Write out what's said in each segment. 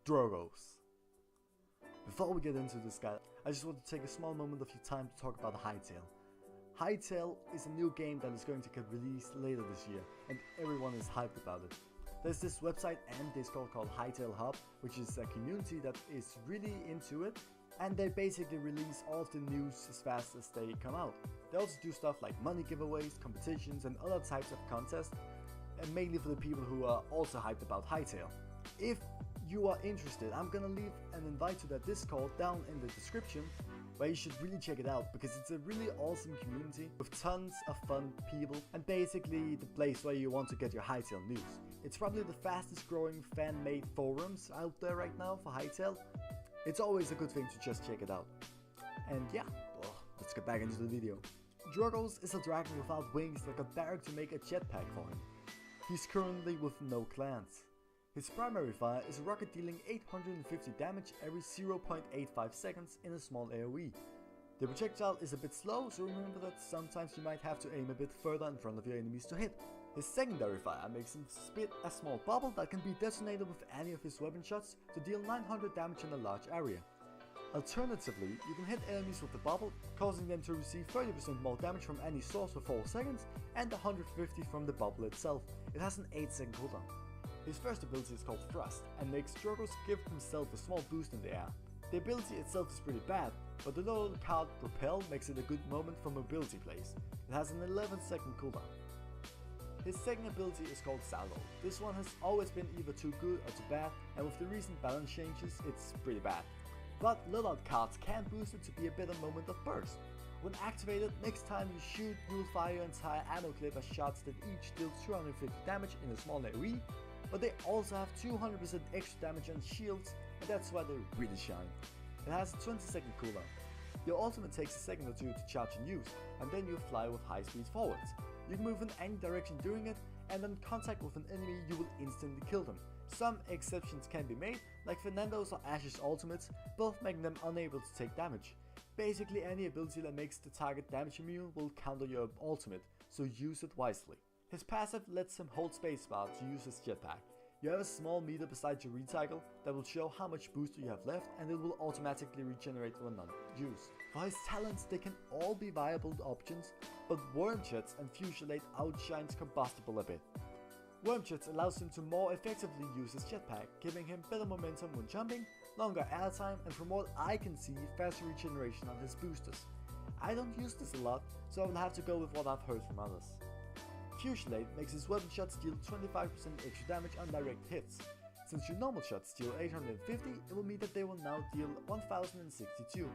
Drogoz. Before we get into this guy, I just want to take a small moment of your time to talk about Hightail. Hightail is a new game that is going to get released later this year, and everyone is hyped about it. There's this website and Discord called Hightail Hub, which is a community that is really into it, and they basically release all of the news as fast as they come out. They also do stuff like money giveaways, competitions, and other types of contests, and mainly for the people who are also hyped about Hightail. If you are interested, I'm gonna leave an invite to that Discord down in the description, where you should really check it out because it's a really awesome community with tons of fun people and basically the place where you want to get your Hightail news. It's probably the fastest growing fan-made forums out there right now for Hightail. It's always a good thing to just check it out. And yeah, let's get back into the video. Drogoz is a dragon without wings that got Barrack to make a jetpack for him. He's currently with no clans. His primary fire is a rocket dealing 850 damage every 0.85 seconds in a small AoE. The projectile is a bit slow, so remember that sometimes you might have to aim a bit further in front of your enemies to hit. His secondary fire makes him spit a small bubble that can be detonated with any of his weapon shots to deal 900 damage in a large area. Alternatively, you can hit enemies with the bubble, causing them to receive 30% more damage from any source for 4 seconds and 150 from the bubble itself. It has an 8-second cooldown. His first ability is called Thrust and makes Drogoz give himself a small boost in the air. The ability itself is pretty bad, but the little card Propel makes it a good moment for mobility plays. It has an 11-second cooldown. His second ability is called Salvo. This one has always been either too good or too bad, and with the recent balance changes, it's pretty bad. But loadout cards can boost it to be a better moment of burst. When activated, next time you shoot, you will fire your entire ammo clip as shots that each deal 250 damage in a small AoE, but they also have 200% extra damage on shields, and that's why they really shine. It has a 20-second cooldown. Your ultimate takes a second or two to charge and use, and then you fly with high speed forwards. You can move in any direction during it, and on contact with an enemy you will instantly kill them. Some exceptions can be made, like Fernando's or Ash's ultimates, both making them unable to take damage. Basically any ability that makes the target damage immune will counter your ultimate, so use it wisely. His passive lets him hold spacebar to use his jetpack. You have a small meter beside your recycle that will show how much booster you have left, and it will automatically regenerate when not used. For his talents, they can all be viable options, but Wormjets and Fusilade outshines Combustible a bit. Wormjets allows him to more effectively use his jetpack, giving him better momentum when jumping, longer airtime, and from what I can see, faster regeneration on his boosters. I don't use this a lot, so I will have to go with what I've heard from others. Fusilade makes his weapon shots deal 25% extra damage on direct hits. Since your normal shots deal 850, it will mean that they will now deal 1062,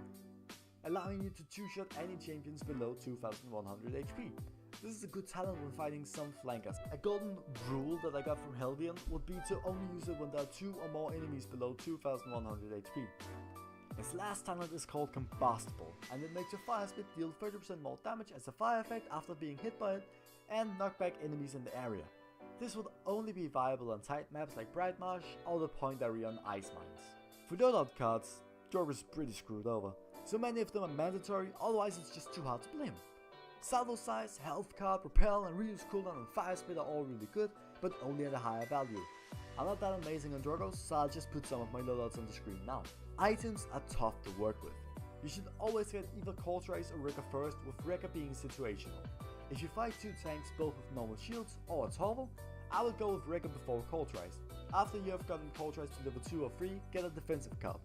allowing you to two-shot any champions below 2100 HP. This is a good talent when fighting some flankers. A golden rule that I got from Helvian would be to only use it when there are 2 or more enemies below 2100 HP. His last talent is called Combustible, and it makes your fire spit deal 30% more damage as a fire effect after being hit by it, and knock back enemies in the area. This would only be viable on tight maps like Bright Marsh or the point area on Ice Mines. For loadout cards, Drogoz is pretty screwed over. So many of them are mandatory, otherwise it's just too hard to blame. Salvo size, health card, propel, and reuse cooldown and fire spit are all really good, but only at a higher value. I'm not that amazing on Drogoz, so I'll just put some of my loadouts on the screen now. Items are tough to work with. You should always get either Cauterize or Wrecker first, with Wrecker being situational. If you fight 2 tanks both with normal shields or a Torval, I will go with Wrecker before Cauterize. After you have gotten Cauterize to level 2 or 3, get a defensive card.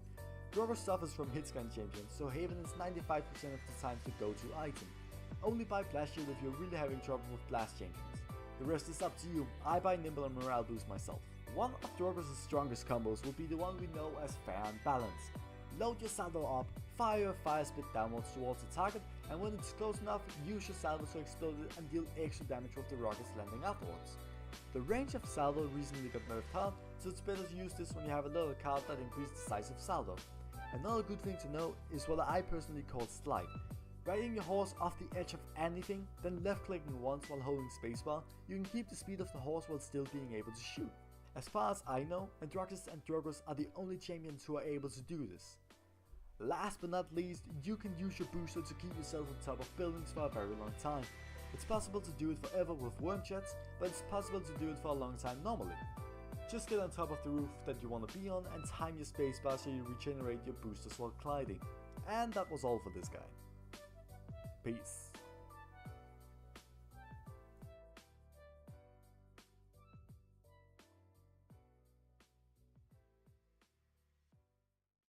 Drogoz suffers from hitscan champions, so Haven is 95% of the time to go to item. Only buy Blast Shield if you're really having trouble with Blast champions. The rest is up to you. I buy Nimble and Morale Boost myself. One of Drogoz's strongest combos will be the one we know as Fair and Balance. Load your salvo up, fire your fire spit downwards towards the target, and when it's close enough, use your salvo to explode it and deal extra damage with the rockets landing afterwards. The range of salvo recently got nerfed hard, so it's better to use this when you have a little card that increases the size of salvo. Another good thing to know is what I personally call slide. Riding your horse off the edge of anything, then left clicking once while holding spacebar, you can keep the speed of the horse while still being able to shoot. As far as I know, Androxus and Drogoz are the only champions who are able to do this. Last but not least, you can use your booster to keep yourself on top of buildings for a very long time. It's possible to do it forever with Wormjets, but it's possible to do it for a long time normally. Just get on top of the roof that you want to be on and time your spacebar so you regenerate your boosters while gliding. And that was all for this guy. Peace.